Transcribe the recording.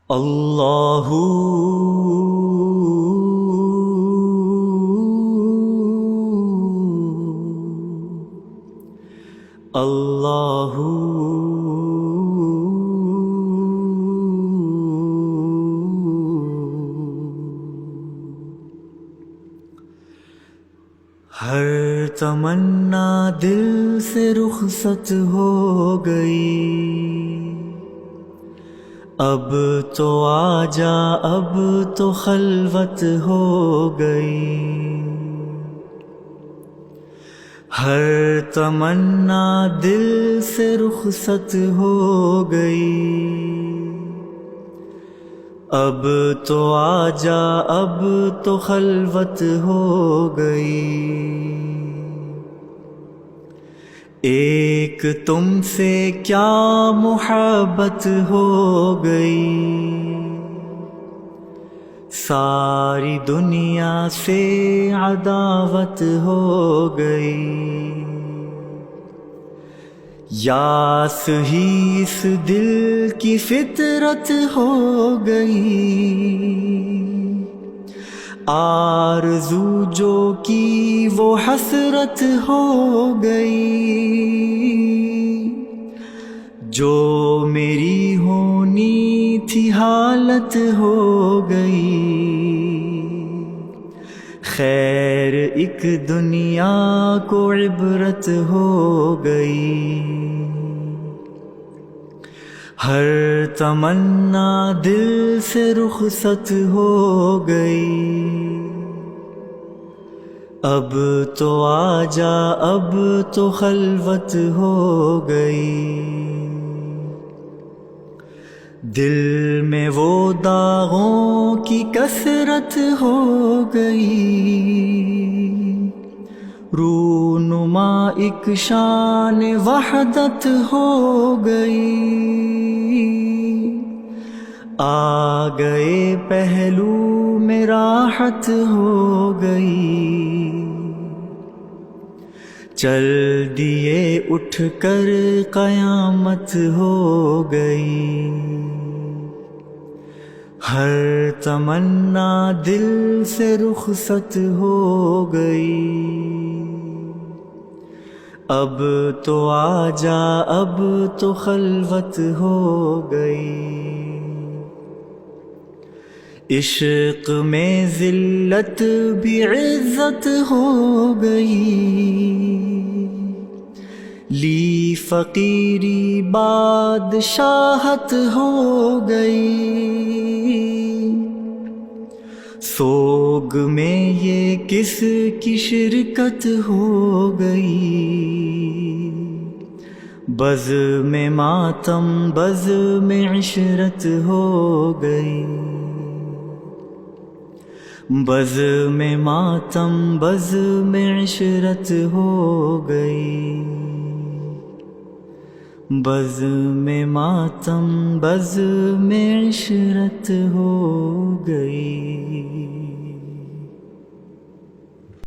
اللہ اللہ ہر تمنا دل سے رخصت ہو گئی، اب تو آجا اب تو خلوت ہو گئی۔ ہر تمنا دل سے رخصت ہو گئی، اب تو آجا اب تو خلوت ہو گئی۔ ایک تم سے کیا محبت ہو گئی، ساری دنیا سے عداوت ہو گئی۔ یاس ہی اس دل کی فطرت ہو گئی، آرزو جو کی وہ حسرت ہو گئی۔ جو میری ہونی تھی حالت ہو گئی، خیر ایک دنیا کو عبرت ہو گئی۔ ہر تمنا دل سے رخصت ہو گئی، اب تو آجا اب تو خلوت ہو گئی۔ دل میں وہ داغوں کی کثرت ہو گئی، رونما ایک شان وحدت ہو گئی۔ آ گئے پہلو میں راحت ہو گئی، چل دیے اٹھ کر قیامت ہو گئی۔ ہر تمنا دل سے رخصت ہو گئی، اب تو آجا اب تو خلوت ہو گئی۔ عشق میں ذلت بھی عزت ہو گئی، لی فقیری بادشاہت ہو گئی۔ سوگ میں یہ کس کی شرکت ہو گئی، بز میں ماتم بز میں عشرت ہو گئی۔ بز میں ماتم بز میں عشرت ہو گئی، بز میں ماتم بز میں عشرت ہو گئی۔